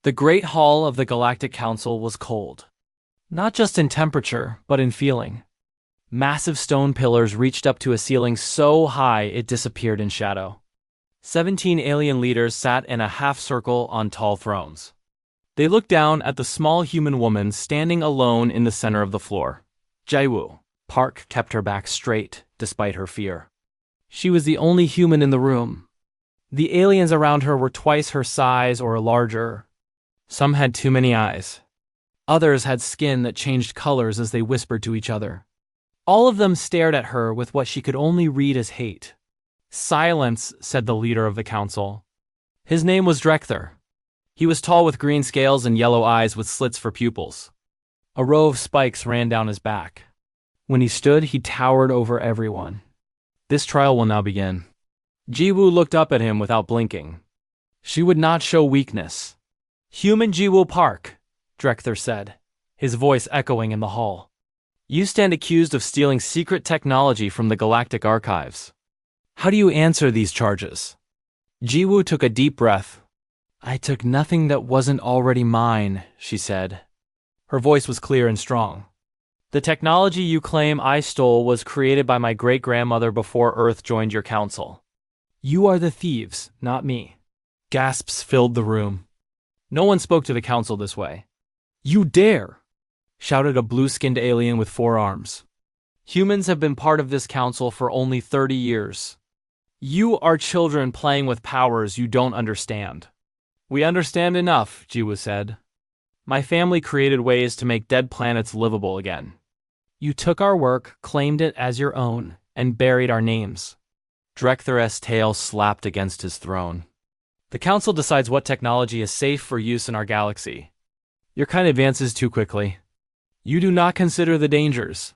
The Great Hall of the Galactic Council was cold. Not just in temperature, but in feeling. Massive stone pillars reached up to a ceiling so high it disappeared in shadow. 17 alien leaders sat in a half-circle on tall thrones. They looked down at the small human woman standing alone in the center of the floor. Jiwoo Park kept her back straight, despite her fear. She was the only human in the room. The aliens around her were twice her size or larger. Some had too many eyes. Others had skin that changed colors as they whispered to each other. All of them stared at her with what she could only read as hate. "Silence," said the leader of the council. His name was Drekthur. He was tall with green scales and yellow eyes with slits for pupils. A row of spikes ran down his back. When he stood, he towered over everyone. This trial will now begin. Jiwoo looked up at him without blinking. She would not show weakness. "Human Jiwoo Park," Drekthur said, his voice echoing in the hall. "You stand accused of stealing secret technology from the Galactic Archives. How do you answer these charges?" Jiwoo took a deep breath. "I took nothing that wasn't already mine," she said. Her voice was clear and strong. "The technology you claim I stole was created by my great-grandmother before Earth joined your council. You are the thieves, not me." Gasps filled the room. No one spoke to the council this way. "You dare!" shouted a blue-skinned alien with 4 arms. "Humans have been part of this council for only 30 years. You are children playing with powers you don't understand." "We understand enough," Jiwoo said. "My family created ways to make dead planets livable again. You took our work, claimed it as your own, and buried our names." Drekthur's tail slapped against his throne. "The council decides what technology is safe for use in our galaxy. Your kind advances too quickly. You do not consider the dangers."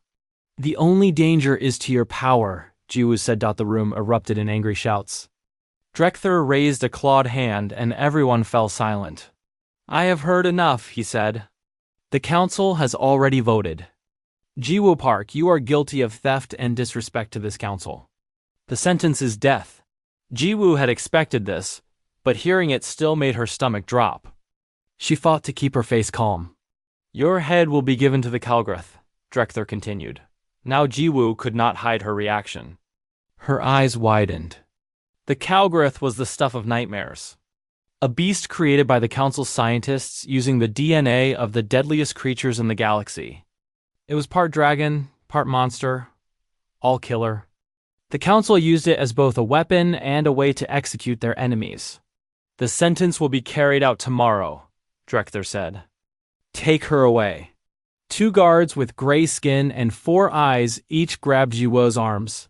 "The only danger is to your power," Jiwoo said. The room erupted in angry shouts. Drekthur raised a clawed hand and everyone fell silent. "I have heard enough," he said. "The council has already voted. Jiwoo Park, you are guilty of theft and disrespect to this council. The sentence is death." Jiwoo had expected this, but hearing it still made her stomach drop. She fought to keep her face calm. "Your head will be given to the Kalgrath," Drekthur continued. Now Jiwoo could not hide her reaction. Her eyes widened. The Kalgrath was the stuff of nightmares. A beast created by the council's scientists using the DNA of the deadliest creatures in the galaxy. It was part dragon, part monster, all killer. The council used it as both a weapon and a way to execute their enemies. "The sentence will be carried out tomorrow," Drekthur said. "Take her away." 2 guards with gray skin and 4 eyes each grabbed Jiwoo's arms.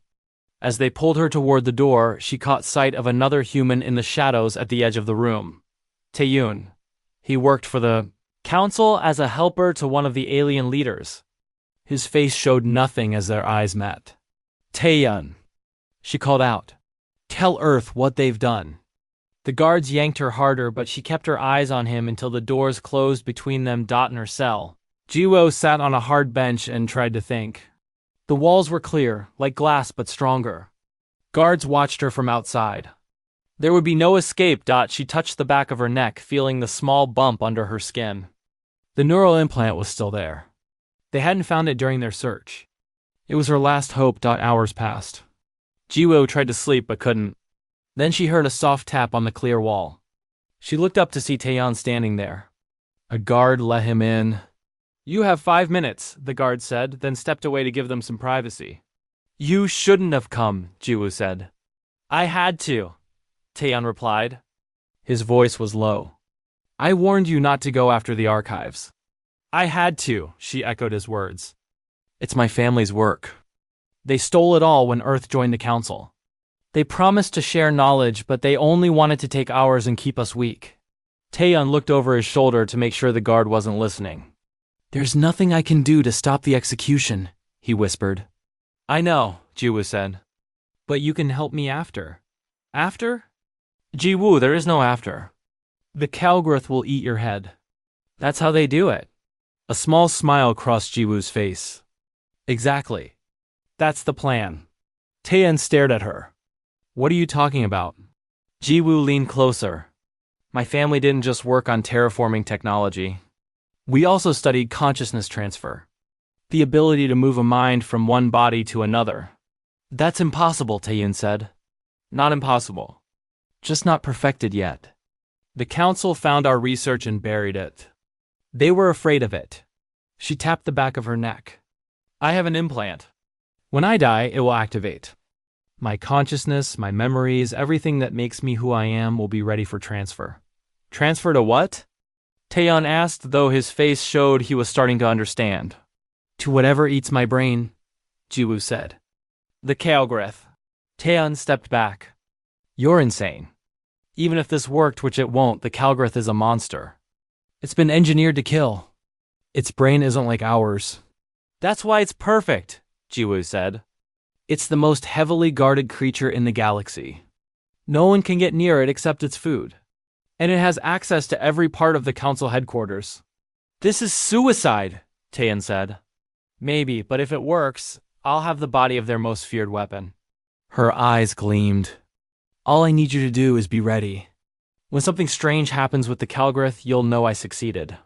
As they pulled her toward the door, she caught sight of another human in the shadows at the edge of the room. Taeyun. He worked for the council as a helper to one of the alien leaders. His face showed nothing as their eyes met. "Taeyun," she called out. "Tell Earth what they've done." The guards yanked her harder, but she kept her eyes on him until the doors closed between them and her cell. Jiwoo sat on a hard bench and tried to think. The walls were clear, like glass but stronger. Guards watched her from outside. There would be no escape. She touched the back of her neck, feeling the small bump under her skin. The neural implant was still there. They hadn't found it during their search. It was her last hope. Hours passed. Jiwoo tried to sleep but couldn't. Then she heard a soft tap on the clear wall. She looked up to see Taeyun standing there. A guard let him in. "You have 5 minutes," the guard said, then stepped away to give them some privacy. "You shouldn't have come," Jiwoo said. "I had to," Taeyun replied. His voice was low. "I warned you not to go after the archives." "I had to," she echoed his words. "It's my family's work. They stole it all when Earth joined the council. They promised to share knowledge, but they only wanted to take ours and keep us weak." Taeyun looked over his shoulder to make sure the guard wasn't listening. "There's nothing I can do to stop the execution," he whispered. "I know," Jiwoo said. "But you can help me after." "After?" "Jiwoo, there is no after. The Kalgrath will eat your head. That's how they do it." A small smile crossed Jiwoo's face. "Exactly. That's the plan." Taeyun stared at her. "What are you talking about?" Jiwoo leaned closer. My family didn't just work on terraforming technology. We also studied consciousness transfer, the ability to move a mind from one body to another. That's impossible, Taeyun said. Not impossible. Just not perfected yet. The council found our research and buried it. They were afraid of it. She tapped the back of her neck. I have an implant. When I die, it will activate. My consciousness, my memories, everything that makes me who I am will be ready for transfer. Transfer to what? Taeyun asked, though his face showed he was starting to understand. To whatever eats my brain, Jiwoo said. The Kalgrith. Taeyun stepped back. You're insane. Even if this worked, which it won't, the Kalgrith is a monster. It's been engineered to kill. Its brain isn't like ours. That's why it's perfect, Jiwoo said. It's the most heavily guarded creature in the galaxy. No one can get near it except its food. And it has access to every part of the council headquarters. This is suicide, Taeyun said. Maybe, but if it works, I'll have the body of their most feared weapon. Her eyes gleamed. All I need you to do is be ready. When something strange happens with the Kalgrith, you'll know I succeeded.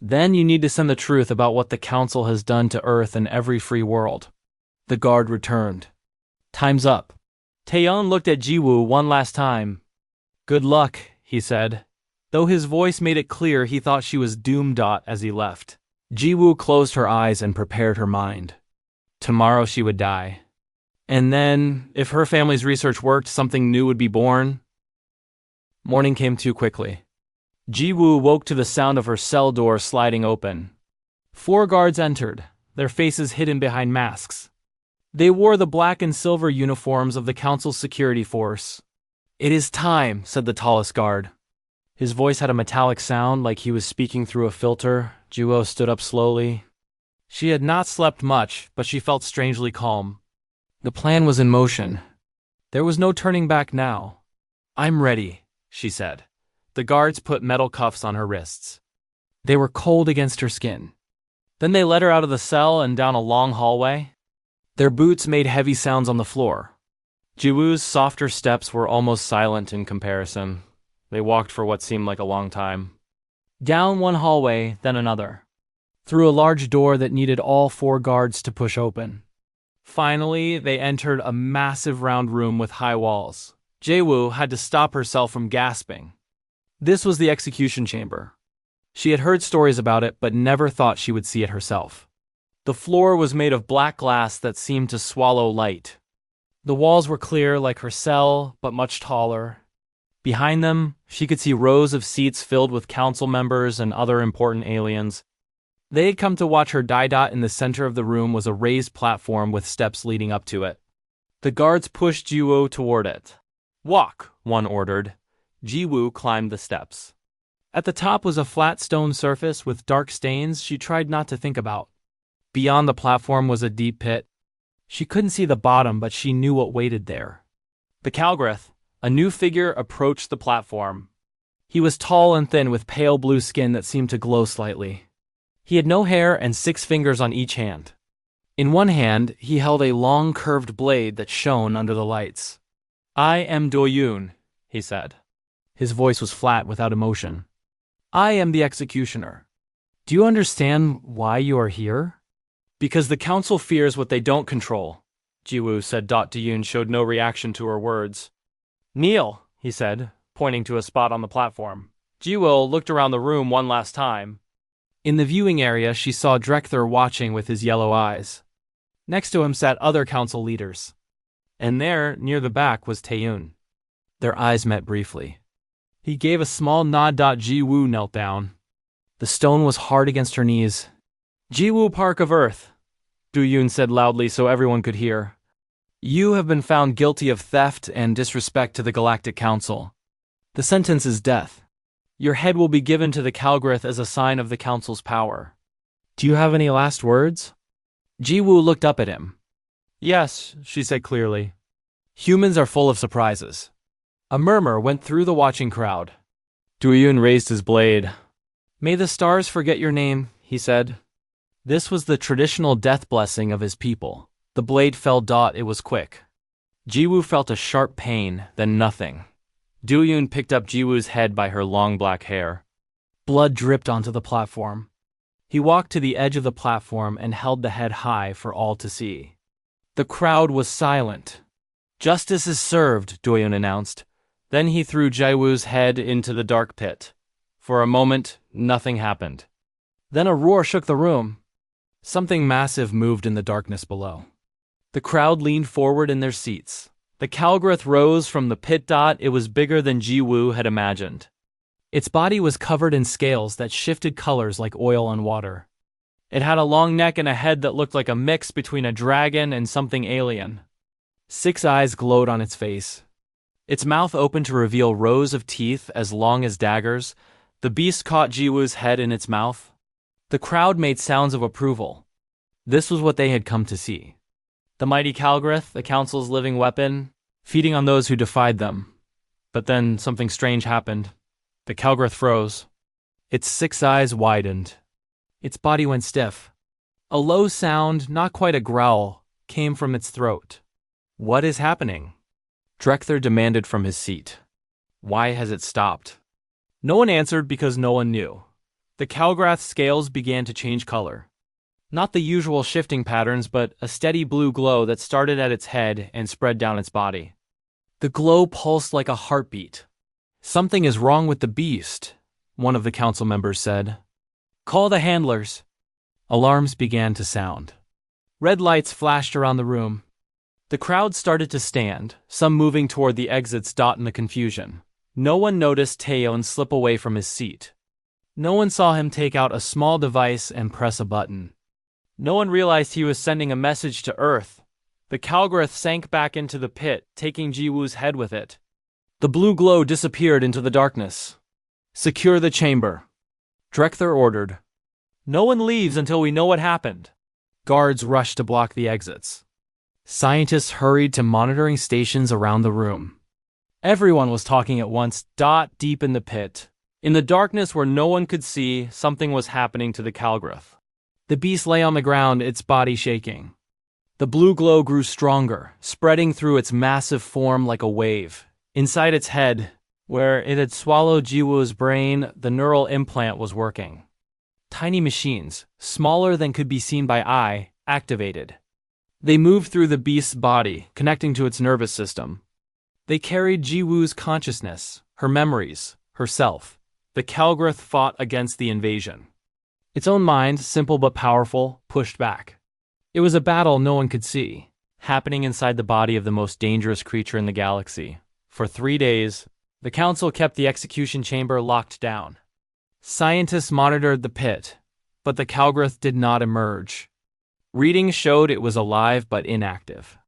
Then you need to send the truth about what the council has done to Earth and every free world. The guard returned. Time's up. Taeyun looked at Jiwoo one last time. Good luck, he said. Though his voice made it clear he thought she was doomed as he left. Jiwoo closed her eyes and prepared her mind. Tomorrow she would die. And then, if her family's research worked, something new would be born. Morning came too quickly. Jiwoo woke to the sound of her cell door sliding open. 4 guards entered, their faces hidden behind masks. They wore the black and silver uniforms of the council's security force. It is time, said the tallest guard. His voice had a metallic sound like he was speaking through a filter. Jiwoo stood up slowly. She had not slept much, but she felt strangely calm. The plan was in motion. There was no turning back now. I'm ready, she said. The guards put metal cuffs on her wrists. They were cold against her skin. Then they led her out of the cell and down a long hallway. Their boots made heavy sounds on the floor. Jiwoo's softer steps were almost silent in comparison. They walked for what seemed like a long time. Down one hallway, then another. Through a large door that needed all 4 guards to push open. Finally, they entered a massive round room with high walls. Jiwoo had to stop herself from gasping. This was the execution chamber. She had heard stories about it, but never thought she would see it herself. The floor was made of black glass that seemed to swallow light. The walls were clear like her cell, but much taller. Behind them, she could see rows of seats filled with council members and other important aliens. They had come to watch her die. In the center of the room was a raised platform with steps leading up to it. The guards pushed Jiwoo toward it. Walk, one ordered. Jiwoo climbed the steps. At the top was a flat stone surface with dark stains she tried not to think about. Beyond the platform was a deep pit. She couldn't see the bottom, but she knew what waited there. The Kalgrith, a new figure, approached the platform. He was tall and thin with pale blue skin that seemed to glow slightly. He had no hair and 6 fingers on each hand. In one hand, he held a long curved blade that shone under the lights. I am Doyoon, he said. His voice was flat without emotion. I am the executioner. Do you understand why you are here? Because the council fears what they don't control, Jiwoo said. Doyoon showed no reaction to her words. Kneel, he said, pointing to a spot on the platform. Jiwoo looked around the room one last time. In the viewing area, she saw Drekthur watching with his yellow eyes. Next to him sat other council leaders. And there, near the back, was Taeyun. Their eyes met briefly. He gave a small nod. Jiwoo knelt down. The stone was hard against her knees. Jiwoo Park of Earth, Doyoon said loudly so everyone could hear. You have been found guilty of theft and disrespect to the Galactic Council. The sentence is death. Your head will be given to the Kalgrith as a sign of the Council's power. Do you have any last words? Jiwoo looked up at him. Yes, she said clearly. Humans are full of surprises. A murmur went through the watching crowd. Doyoon raised his blade. May the stars forget your name, he said. This was the traditional death blessing of his people. The blade fell. It was quick. Jiwoo felt a sharp pain, then nothing. Duyun picked up Jiwoo's head by her long black hair. Blood dripped onto the platform. He walked to the edge of the platform and held the head high for all to see. The crowd was silent. Justice is served, Duyun announced. Then he threw Jiwoo's head into the dark pit. For a moment, nothing happened. Then a roar shook the room. Something massive moved in the darkness below. The crowd leaned forward in their seats. The Calgrath rose from the pit. It was bigger than Jiwoo had imagined. Its body was covered in scales that shifted colors like oil on water. It had a long neck and a head that looked like a mix between a dragon and something alien. 6 eyes glowed on its face. Its mouth opened to reveal rows of teeth as long as daggers. The beast caught Jiwoo's head in its mouth. The crowd made sounds of approval. This was what they had come to see. The mighty Calgrath, the council's living weapon, feeding on those who defied them. But then something strange happened. The Calgrath froze. Its 6 eyes widened. Its body went stiff. A low sound, not quite a growl, came from its throat. What is happening? Drekthir demanded from his seat. Why has it stopped? No one answered because no one knew. The Calgrath's scales began to change color. Not the usual shifting patterns, but a steady blue glow that started at its head and spread down its body. The glow pulsed like a heartbeat. Something is wrong with the beast, one of the council members said. Call the handlers. Alarms began to sound. Red lights flashed around the room. The crowd started to stand, some moving toward the exits. In the confusion. No one noticed Taeyeon slip away from his seat. No one saw him take out a small device and press a button. No one realized he was sending a message to Earth. The Calgrath sank back into the pit, taking Jiwoo's head with it. The blue glow disappeared into the darkness. Secure the chamber, Drekthir ordered. No one leaves until we know what happened. Guards rushed to block the exits. Scientists hurried to monitoring stations around the room. Everyone was talking at once. Deep in the pit, in the darkness where no one could see, something was happening to the Calgrath. The beast lay on the ground, its body shaking. The blue glow grew stronger, spreading through its massive form like a wave. Inside its head, where it had swallowed Jiwoo's brain, the neural implant was working. Tiny machines, smaller than could be seen by eye, activated. They moved through the beast's body, connecting to its nervous system. They carried Jiwoo's consciousness, her memories, herself. The Calgrath fought against the invasion. Its own mind, simple but powerful, pushed back. It was a battle no one could see, happening inside the body of the most dangerous creature in the galaxy. For 3 days, the council kept the execution chamber locked down. Scientists monitored the pit, but the Calgrath did not emerge. Readings showed it was alive but inactive.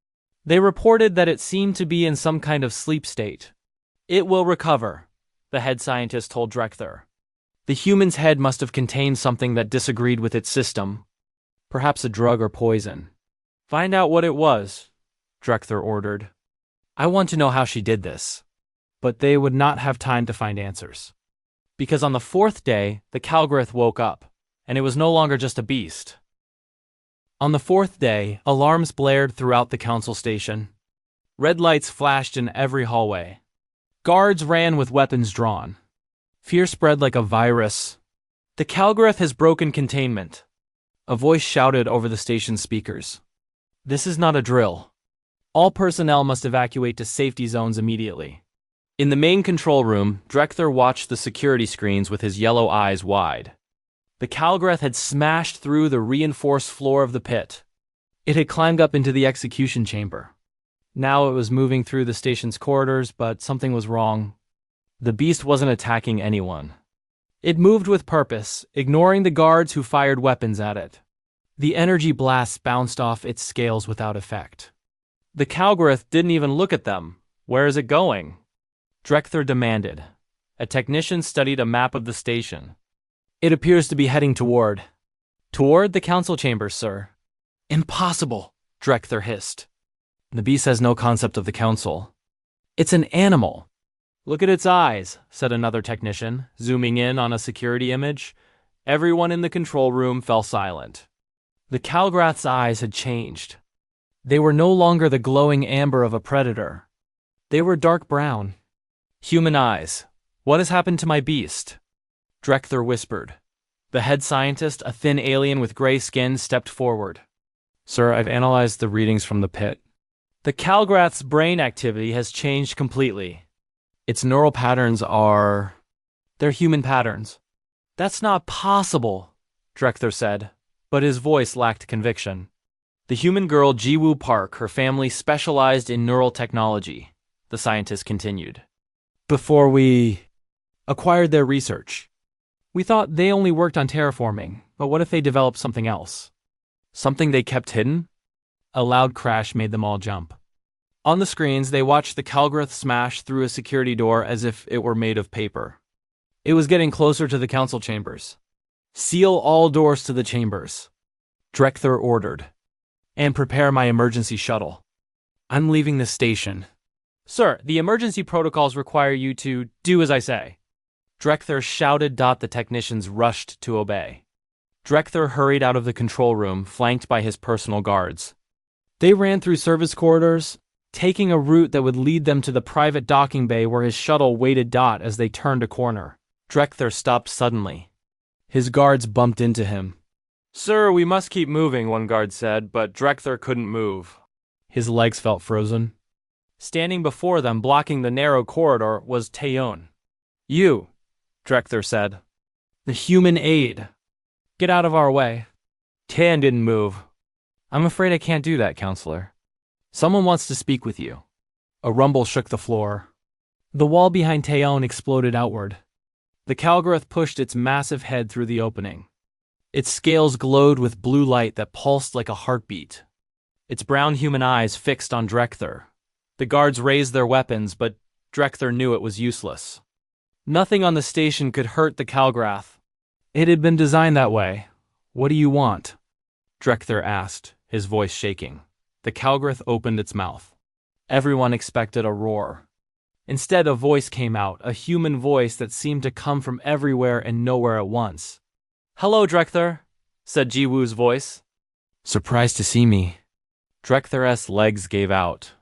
They reported that it seemed to be in some kind of sleep state. It will recover, the head scientist told Drekthir. The human's head must have contained something that disagreed with its system, perhaps a drug or poison. Find out what it was, Drekthir ordered. I want to know how she did this. But they would not have time to find answers. Because on the 4th day, the Calgrath woke up, and it was no longer just a beast. On the 4th day, alarms blared throughout the council station. Red lights flashed in every hallway. Guards ran with weapons drawn. Fear spread like a virus. The Calgrath has broken containment. A voice shouted over the station speakers. This is not a drill. All personnel must evacuate to safety zones immediately. In the main control room, Drekthir watched the security screens with his yellow eyes wide. The Calgrath had smashed through the reinforced floor of the pit. It had climbed up into the execution chamber. Now it was moving through the station's corridors, but something was wrong. The beast wasn't attacking anyone. It moved with purpose, ignoring the guards who fired weapons at it. The energy blasts bounced off its scales without effect. The Calgrath didn't even look at them. Where is it going? Drekthir demanded. A technician studied a map of the station. It appears to be heading toward the council chambers, sir. Impossible, Drekthir hissed. The beast has no concept of the council. It's an animal. Look at its eyes, said another technician, zooming in on a security image. Everyone in the control room fell silent. The Calgrath's eyes had changed. They were no longer the glowing amber of a predator. They were dark brown. Human eyes. What has happened to my beast? Drekthor whispered. The head scientist, a thin alien with gray skin, stepped forward. Sir, I've analyzed the readings from the pit. The Calgrath's brain activity has changed completely. Its neural patterns are... they're human patterns. That's not possible, Drekthor said, but his voice lacked conviction. The human girl Jiwoo Park, her family specialized in neural technology, the scientist continued. Before we acquired their research, we thought they only worked on terraforming, but what if they developed something else? Something they kept hidden? A loud crash made them all jump. On the screens, they watched the Calgrath smash through a security door as if it were made of paper. It was getting closer to the council chambers. Seal all doors to the chambers, Drekthor ordered, and prepare my emergency shuttle. I'm leaving the station. Sir, the emergency protocols require you to do as I say. Drekthor shouted. The technicians rushed to obey. Drekthor hurried out of the control room, flanked by his personal guards. They ran through service corridors, taking a route that would lead them to the private docking bay where his shuttle waited. As they turned a corner, Drekthor stopped suddenly. His guards bumped into him. Sir, we must keep moving, one guard said, but Drekthor couldn't move. His legs felt frozen. Standing before them, blocking the narrow corridor, was Taeyeon. You, Drekthor said. The human aide. Get out of our way. Taeyeon didn't move. I'm afraid I can't do that, counselor. Someone wants to speak with you. A rumble shook the floor. The wall behind Taeyeon exploded outward. The Calgrath pushed its massive head through the opening. Its scales glowed with blue light that pulsed like a heartbeat. Its brown human eyes fixed on Drekthor. The guards raised their weapons, but Drekthor knew it was useless. Nothing on the station could hurt the Calgrath. It had been designed that way. What do you want? Drekthor asked, his voice shaking. The Calgrath opened its mouth. Everyone expected a roar. Instead, a voice came out, a human voice that seemed to come from everywhere and nowhere at once. Hello, Drekthor, said Jiwoo's voice. Surprised to see me. Drekthor's legs gave out.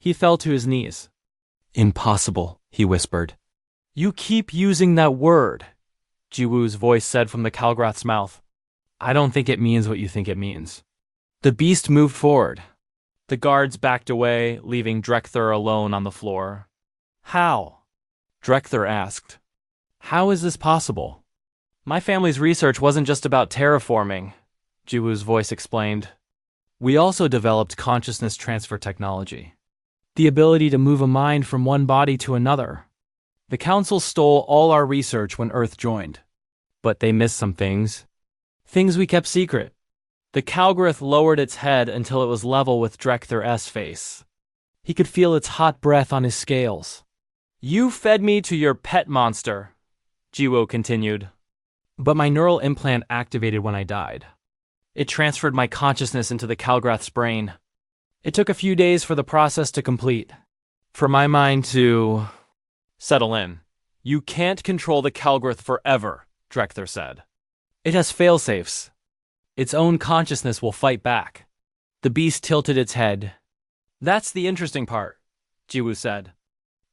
He fell to his knees. Impossible, he whispered. You keep using that word, Jiwoo's voice said from the Calgrath's mouth. I don't think it means what you think it means. The beast moved forward. The guards backed away, leaving Drekthor alone on the floor. How? Drekthor asked. How is this possible? My family's research wasn't just about terraforming, Jiwoo's voice explained. We also developed consciousness transfer technology. The ability to move a mind from one body to another. The Council stole all our research when Earth joined. But they missed some things. Things we kept secret. The Calgrath lowered its head until it was level with Drekthor's face. He could feel its hot breath on his scales. You fed me to your pet monster, Jiwoo continued. But my neural implant activated when I died. It transferred my consciousness into the Calgrath's brain. It took a few days for the process to complete. For my mind to settle in. You can't control the Calgrath forever, Drekthor said. It has failsafes. Its own consciousness will fight back. The beast tilted its head. That's the interesting part, Jiwoo said.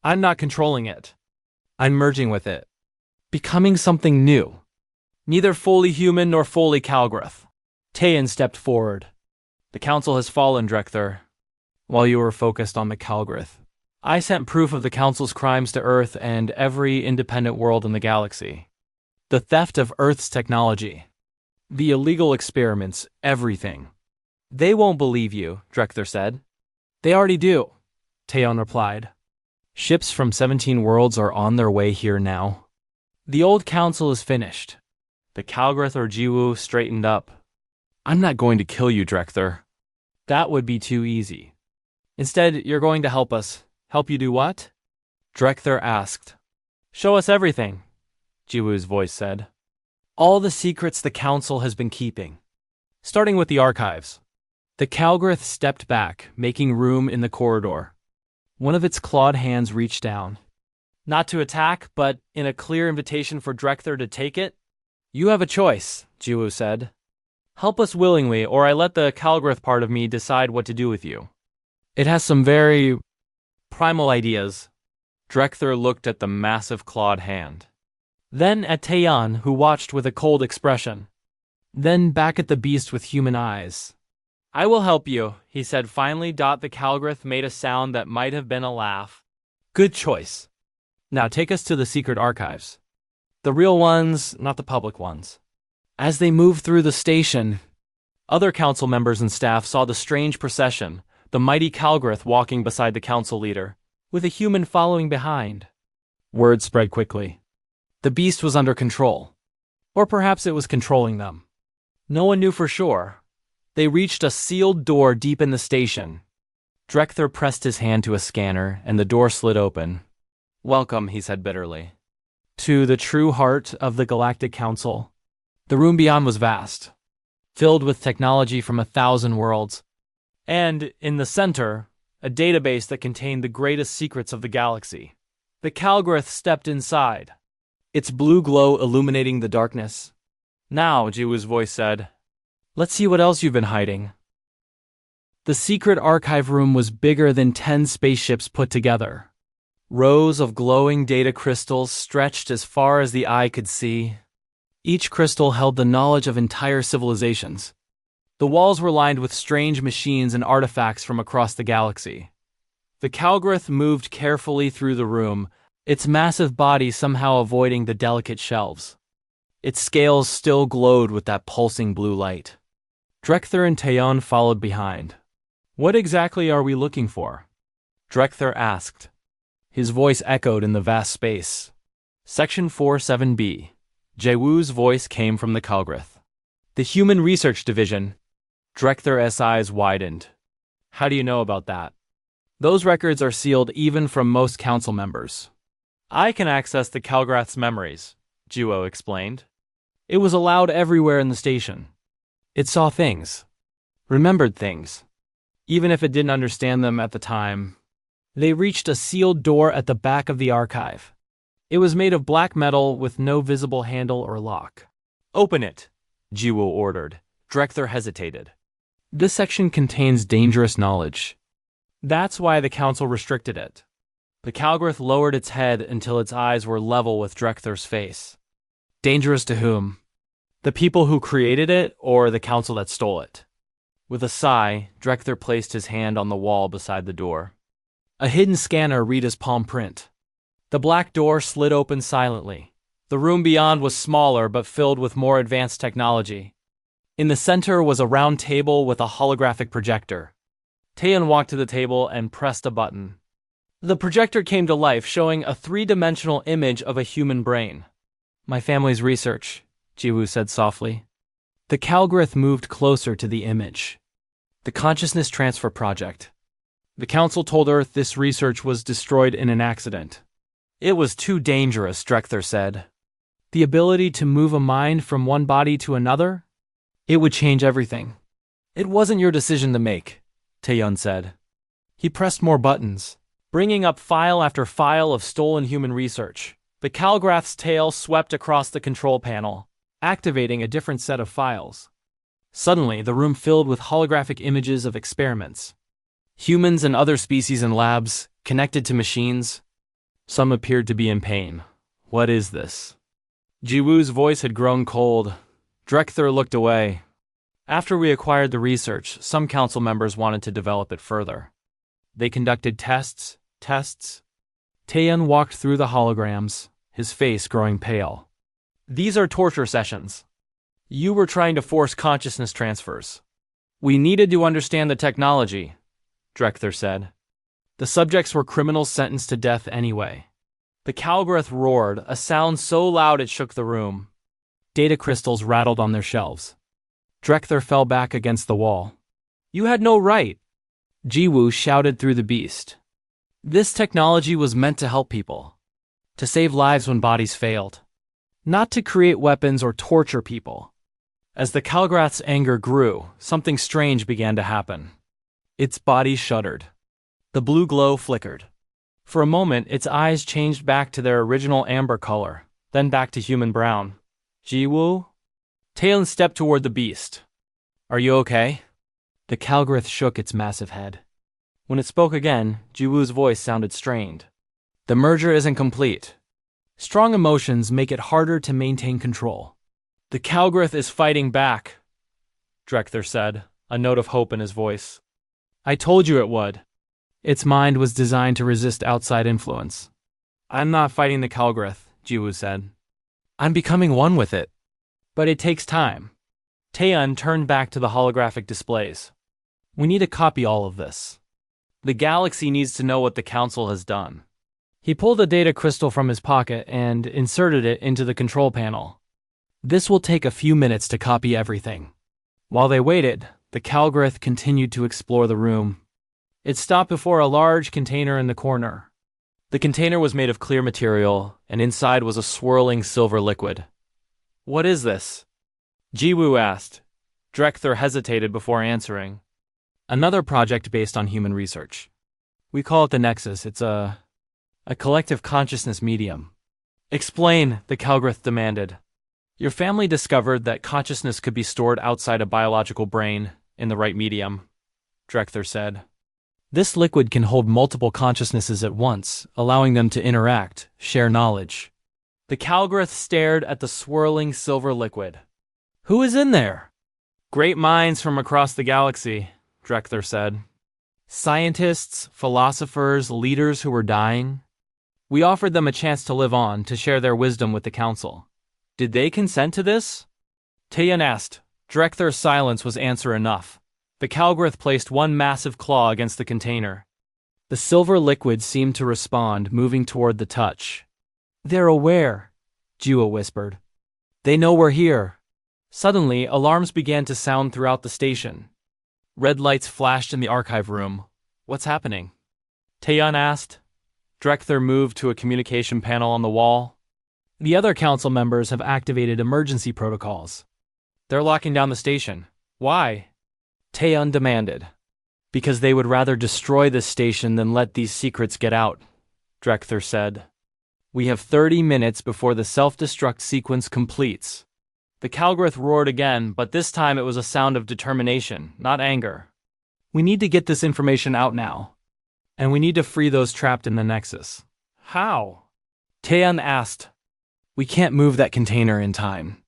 I'm not controlling it. I'm merging with it. Becoming something new. Neither fully human nor fully Calgrath. Taeyeon stepped forward. The Council has fallen, Drekthor. While you were focused on the Calgrath, I sent proof of the Council's crimes to Earth and every independent world in the galaxy. The theft of Earth's technology. The illegal experiments, everything. They won't believe you, Drekthor said. They already do, Taeyeon replied. Ships from 17 worlds are on their way here now. The old council is finished. The Calgrath or Jiwoo straightened up. I'm not going to kill you, Drekthor. That would be too easy. Instead, you're going to help us. Help you do what? Drekthor asked. Show us everything, Jiwoo's voice said. All the secrets the council has been keeping. Starting with the archives. The Calgrath stepped back, making room in the corridor. One of its clawed hands reached down. Not to attack, but in a clear invitation for Drekthor to take it. You have a choice, Jiwoo said. Help us willingly, or I let the Calgrath part of me decide what to do with you. It has some very primal ideas, Drekthir looked at the massive clawed hand. Then at Taeyeon, who watched with a cold expression. Then back at the beast with human eyes. I will help you, he said finally. The Calgrith made a sound that might have been a laugh. Good choice. Now take us to the secret archives. The real ones, not the public ones. As they moved through the station, other council members and staff saw the strange procession, the mighty Calgrith walking beside the council leader, with a human following behind. Word spread quickly. The beast was under control. Or perhaps it was controlling them. No one knew for sure. They reached a sealed door deep in the station. Drekthir pressed his hand to a scanner, and the door slid open. Welcome, he said bitterly, to the true heart of the Galactic Council. The room beyond was vast, filled with technology from 1,000 worlds. And, in the center, a database that contained the greatest secrets of the galaxy. The Calgrith stepped inside, its blue glow illuminating the darkness. Now, Jiwoo's voice said, let's see what else you've been hiding. The secret archive room was bigger than 10 spaceships put together. Rows of glowing data crystals stretched as far as the eye could see. Each crystal held the knowledge of entire civilizations. The walls were lined with strange machines and artifacts from across the galaxy. The Calgrith moved carefully through the room, its massive body somehow avoiding the delicate shelves. Its scales still glowed with that pulsing blue light. Drekthir and Taeyeon followed behind. What exactly are we looking for? Drekthir asked. His voice echoed in the vast space. Section 47B. Jiwoo's voice came from the Calgrith. The Human Research Division. Drekthir's eyes widened. How do you know about that? Those records are sealed even from most council members. I can access the Calgrith's memories, Jiwoo explained. It was allowed everywhere in the station. It saw things. Remembered things. Even if it didn't understand them at the time. They reached a sealed door at the back of the archive. It was made of black metal with no visible handle or lock. Open it, Jiwoo ordered. Drekthir hesitated. This section contains dangerous knowledge. That's why the council restricted it. The Calgrith lowered its head until its eyes were level with Drekthir's face. Dangerous to whom? The people who created it, or the council that stole it? With a sigh, Drekthir placed his hand on the wall beside the door. A hidden scanner read his palm print. The black door slid open silently. The room beyond was smaller but filled with more advanced technology. In the center was a round table with a holographic projector. Taeyeon walked to the table and pressed a button. The projector came to life, showing a three-dimensional image of a human brain. My family's research, Jiwoo said softly. The Calgrith moved closer to the image. The Consciousness Transfer Project. The Council told Earth this research was destroyed in an accident. It was too dangerous, Drekthir said. The ability to move a mind from one body to another? It would change everything. It wasn't your decision to make, Taeyeon said. He pressed more buttons, bringing up file after file of stolen human research. The Calgrith's tail swept across the control panel, activating a different set of files. Suddenly, the room filled with holographic images of experiments. Humans and other species in labs, connected to machines. Some appeared to be in pain. What is this? Jiwoo's voice had grown cold. Drekthir looked away. After we acquired the research, some council members wanted to develop it further. They conducted tests. Taeyeon walked through the holograms, his face growing pale. These are torture sessions. You were trying to force consciousness transfers. We needed to understand the technology, Drekthir said. The subjects were criminals sentenced to death anyway. The Calgrith roared, a sound so loud it shook the room. Data crystals rattled on their shelves. Drekthir fell back against the wall. You had no right, Jiwoo shouted through the beast. This technology was meant to help people. To save lives when bodies failed. Not to create weapons or torture people. As the Calgrith's anger grew, something strange began to happen. Its body shuddered. The blue glow flickered. For a moment, its eyes changed back to their original amber color, then back to human brown. Jiwoo? Taeyeon stepped toward the beast. Are you okay? The Calgrith shook its massive head. When it spoke again, Jiwoo's voice sounded strained. The merger isn't complete. Strong emotions make it harder to maintain control. The Calgrith is fighting back, Drekther said, a note of hope in his voice. I told you it would. Its mind was designed to resist outside influence. I'm not fighting the Calgrith, Jiwoo said. I'm becoming one with it. But it takes time. Taeyeon turned back to the holographic displays. We need to copy all of this. The galaxy needs to know what the Council has done. He pulled a data crystal from his pocket and inserted it into the control panel. This will take a few minutes to copy everything. While they waited, the Calgrith continued to explore the room. It stopped before a large container in the corner. The container was made of clear material, and inside was a swirling silver liquid. What is this? Jiwoo asked. Drekther hesitated before answering. Another project based on human research. We call it the Nexus. It's a collective consciousness medium. Explain, the Calgrith demanded. Your family discovered that consciousness could be stored outside a biological brain in the right medium, Drekther said. This liquid can hold multiple consciousnesses at once, allowing them to interact, share knowledge. The Calgrith stared at the swirling silver liquid. Who is in there? Great minds from across the galaxy, Drekther said. Scientists, philosophers, leaders who were dying. We offered them a chance to live on, to share their wisdom with the Council. Did they consent to this? Taeyeon asked. Drekther's silence was answer enough. The Calgrith placed one massive claw against the container. The silver liquid seemed to respond, moving toward the touch. They're aware, Jiwoo whispered. They know we're here. Suddenly, alarms began to sound throughout the station. Red lights flashed in the archive room. What's happening? Taeyeon asked. Drekther moved to a communication panel on the wall. The other council members have activated emergency protocols. They're locking down the station. Why? Taeyeon demanded. Because they would rather destroy this station than let these secrets get out, Drekther said. We have 30 minutes before the self-destruct sequence completes. The Calgrith roared again, but this time it was a sound of determination, not anger. We need to get this information out now. And we need to free those trapped in the Nexus. How? Taeyeon asked. We can't move that container in time.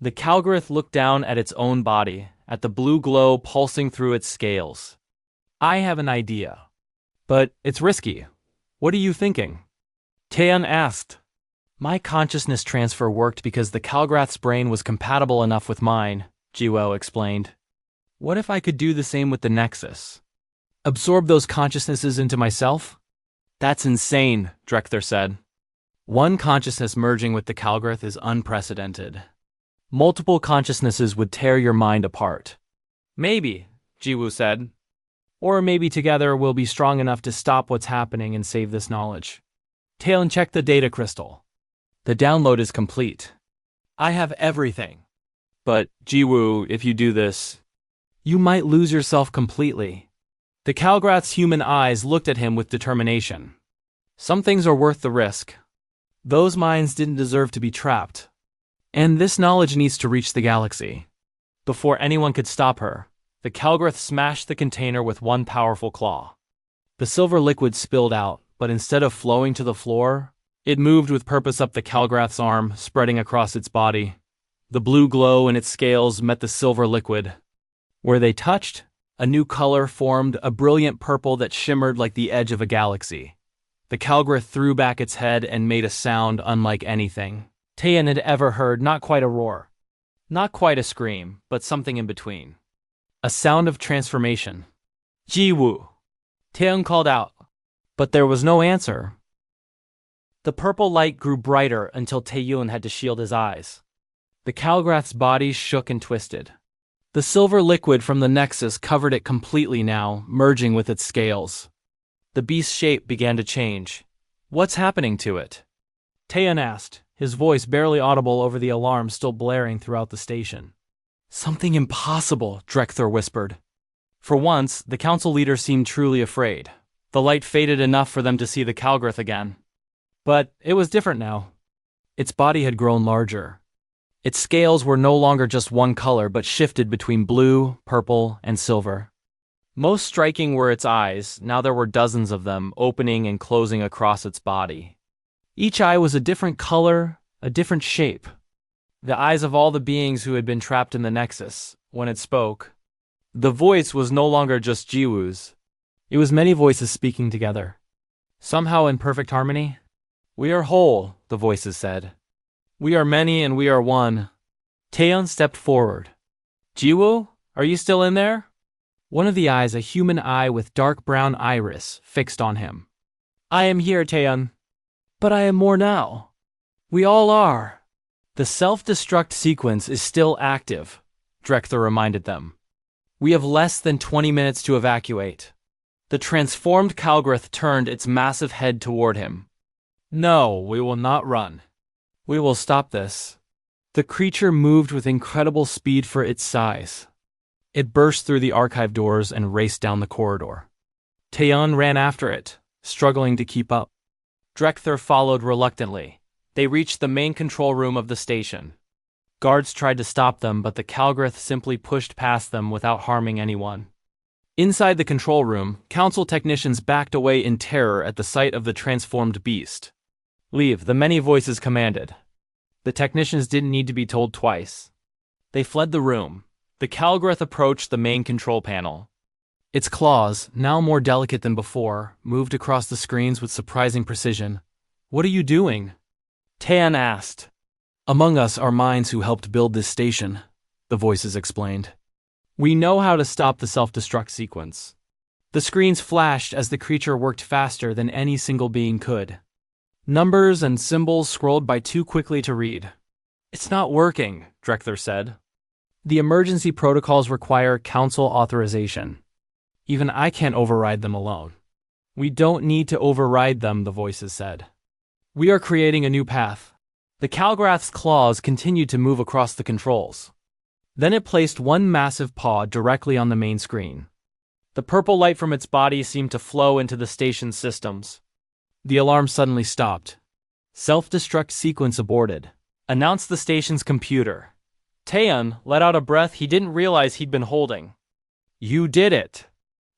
The Calgrith looked down at its own body, at the blue glow pulsing through its scales. I have an idea. But it's risky. What are you thinking? Taeyeon asked. My consciousness transfer worked because the Calgrath's brain was compatible enough with mine, Jiwoo explained. What if I could do the same with the Nexus? Absorb those consciousnesses into myself? That's insane, Drekther said. One consciousness merging with the Calgrith is unprecedented. Multiple consciousnesses would tear your mind apart. Maybe, Jiwoo said. Or maybe together we'll be strong enough to stop what's happening and save this knowledge. Taeyeon checked the data crystal. The download is complete. I have everything. But, Jiwoo, if you do this, you might lose yourself completely. The Calgrath's human eyes looked at him with determination. Some things are worth the risk. Those minds didn't deserve to be trapped. And this knowledge needs to reach the galaxy. Before anyone could stop her, the Calgrith smashed the container with one powerful claw. The silver liquid spilled out, but instead of flowing to the floor, it moved with purpose up the Calgrath's arm, spreading across its body. The blue glow in its scales met the silver liquid. Where they touched, a new color formed, a brilliant purple that shimmered like the edge of a galaxy. The Calgrith threw back its head and made a sound unlike anything Taeyeon had ever heard, not quite a roar. Not quite a scream, but something in between. A sound of transformation. Jiwoo! Taeyeon called out, but there was no answer. The purple light grew brighter until Taeyeon had to shield his eyes. The Calgrath's body shook and twisted. The silver liquid from the Nexus covered it completely now, merging with its scales. The beast's shape began to change. What's happening to it? Taeyeon asked, his voice barely audible over the alarm still blaring throughout the station. Something impossible, Drekther whispered. For once, the council leader seemed truly afraid. The light faded enough for them to see the Calgrith again. But it was different now. Its body had grown larger. Its scales were no longer just one color but shifted between blue, purple, and silver. Most striking were its eyes. Now there were dozens of them, opening and closing across its body. Each eye was a different color, a different shape. The eyes of all the beings who had been trapped in the Nexus. When it spoke, the voice was no longer just Jiwoo's. It was many voices speaking together, somehow in perfect harmony. "We are whole," the voices said. "We are many and we are one." Taeyeon stepped forward. "Jiwoo, are you still in there?" One of the eyes, a human eye with dark brown iris, fixed on him. "I am here, Taeyeon. But I am more now. We all are." "The self-destruct sequence is still active," Drekthor reminded them. "We have less than 20 minutes to evacuate." The transformed Kalgrath turned its massive head toward him. "No, we will not run. We will stop this." The creature moved with incredible speed for its size. It burst through the archive doors and raced down the corridor. Taeyeon ran after it, struggling to keep up. Drekthor followed reluctantly. They reached the main control room of the station. Guards tried to stop them, but the Kalgrath simply pushed past them without harming anyone. Inside the control room, Council technicians backed away in terror at the sight of the transformed beast. "Leave," the many voices commanded. The technicians didn't need to be told twice. They fled the room. The Kalgrath approached the main control panel. Its claws, now more delicate than before, moved across the screens with surprising precision. "What are you doing?" Taeyeon asked. "Among us are minds who helped build this station," the voices explained. "We know how to stop the self-destruct sequence." The screens flashed as the creature worked faster than any single being could. Numbers and symbols scrolled by too quickly to read. "It's not working," Drekthor said. "The emergency protocols require Council authorization. Even I can't override them alone." "We don't need to override them," the voices said. "We are creating a new path." The Kalgrath's claws continued to move across the controls. Then it placed one massive paw directly on the main screen. The purple light from its body seemed to flow into the station's systems. The alarm suddenly stopped. "Self-destruct sequence aborted," announced the station's computer. Taeyeon let out a breath he didn't realize he'd been holding. "You did it."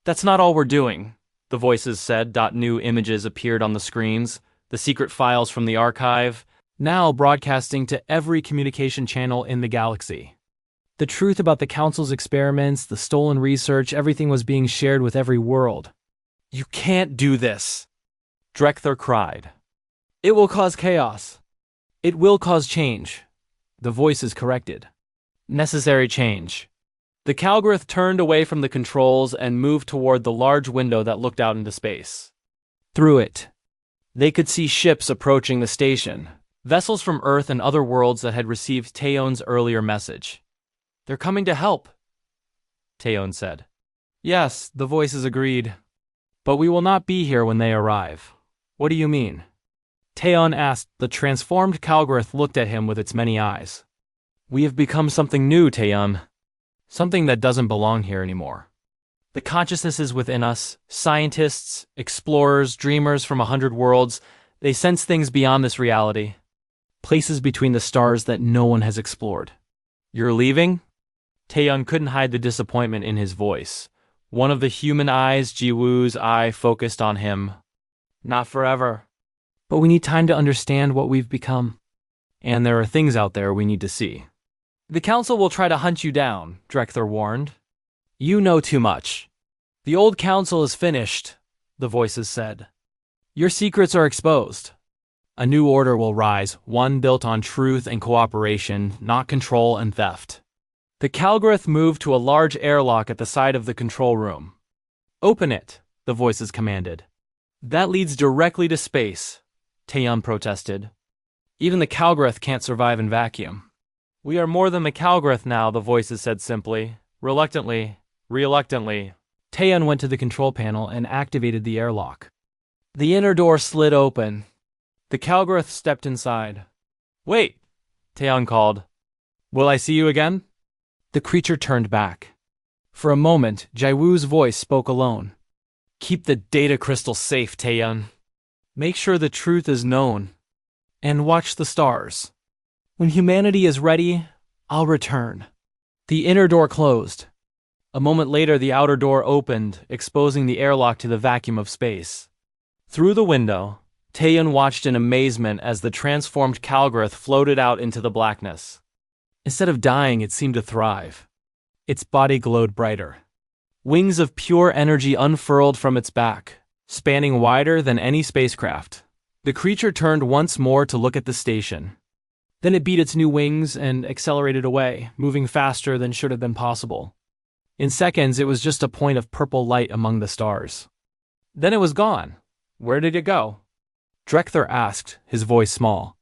"That's not all we're doing," the voices said. New images appeared on the screens, the secret files from the archive, now broadcasting to every communication channel in the galaxy. The truth about the Council's experiments, the stolen research, everything was being shared with every world. "You can't do this," Drekthor cried. "It will cause chaos." "It will cause change," the voices corrected. "Necessary change." The Kalgrath turned away from the controls and moved toward the large window that looked out into space. Through it, they could see ships approaching the station, vessels from Earth and other worlds that had received Taeyeon's earlier message. "They're coming to help," Taeyeon said. "Yes," the voices agreed. "But we will not be here when they arrive." "What do you mean?" Taeyeon asked. The transformed Kalgrath looked at him with its many eyes. "We have become something new, Taeyeon. Something that doesn't belong here anymore. The consciousness is within us. Scientists, explorers, dreamers from 100 worlds, they sense things beyond this reality. Places between the stars that no one has explored." "You're leaving?" Taeyeon couldn't hide the disappointment in his voice. One of the human eyes, Jiwoo's eye, focused on him. "Not forever. But we need time to understand what we've become. And there are things out there we need to see." "The Council will try to hunt you down," Drekthor warned. "You know too much. The old Council is finished," the voices said. "Your secrets are exposed. A new order will rise, one built on truth and cooperation, not control and theft." The Kalgrath moved to a large airlock at the side of the control room. "Open it," the voices commanded. "That leads directly to space," Taeyeon protested. "Even the Kalgrath can't survive in vacuum." "We are more than the Kalgrath now," the voices said simply. Reluctantly. Taeyeon went to the control panel and activated the airlock. The inner door slid open. The Kalgrath stepped inside. "Wait," Taeyeon called. "Will I see you again?" The creature turned back. For a moment, Jiwoo's voice spoke alone. "Keep the data crystal safe, Taeyeon. Make sure the truth is known. And watch the stars. When humanity is ready, I'll return." The inner door closed. A moment later, the outer door opened, exposing the airlock to the vacuum of space. Through the window, Taeyun watched in amazement as the transformed Kalgroth floated out into the blackness. Instead of dying, it seemed to thrive. Its body glowed brighter. Wings of pure energy unfurled from its back, spanning wider than any spacecraft. The creature turned once more to look at the station. Then it beat its new wings and accelerated away, moving faster than should have been possible. In seconds, it was just a point of purple light among the stars. Then it was gone. Where did it go? Drekthor asked, his voice small.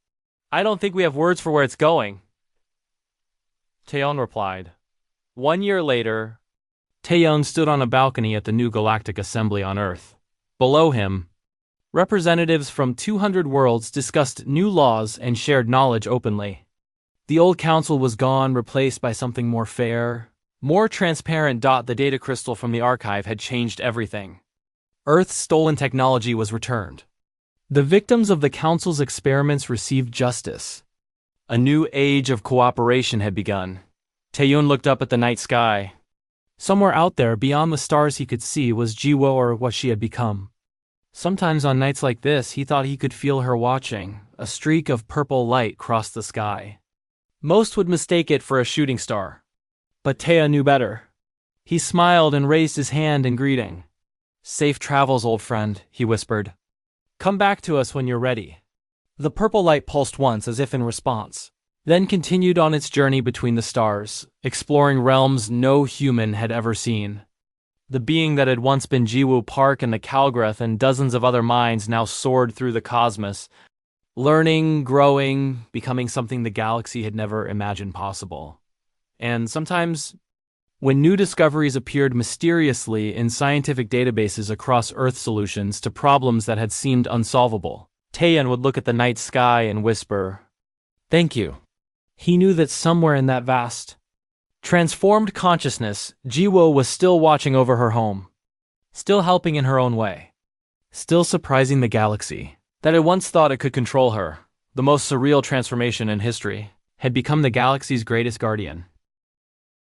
I don't think we have words for where it's going. Taeyun replied. 1 year later, Taeyun stood on a balcony at the new Galactic Assembly on Earth. Below him, representatives from 200 worlds discussed new laws and shared knowledge openly. The old council was gone, replaced by something more fair, more transparent. The data crystal from the archive had changed everything. Earth's stolen technology was returned. The victims of the council's experiments received justice. A new age of cooperation had begun. Taeyun looked up at the night sky. Somewhere out there, beyond the stars he could see, was Jiwo, or what she had become. Sometimes on nights like this, he thought he could feel her watching. A streak of purple light crossed the sky. Most would mistake it for a shooting star. But Taeyun knew better. He smiled and raised his hand in greeting. Safe travels, old friend, he whispered. Come back to us when you're ready. The purple light pulsed once as if in response, then continued on its journey between the stars, exploring realms no human had ever seen. The being that had once been Jiwoo Park and the Kalgroth and dozens of other minds now soared through the cosmos, learning, growing, becoming something the galaxy had never imagined possible. And sometimes, when new discoveries appeared mysteriously in scientific databases across Earth, solutions to problems that had seemed unsolvable, Taeyun would look at the night sky and whisper, "Thank you." He knew that somewhere in that vast, transformed consciousness, Jiwo was still watching over her home, still helping in her own way, still surprising the galaxy that had once thought it could control her. The most surreal transformation in history had become the galaxy's greatest guardian.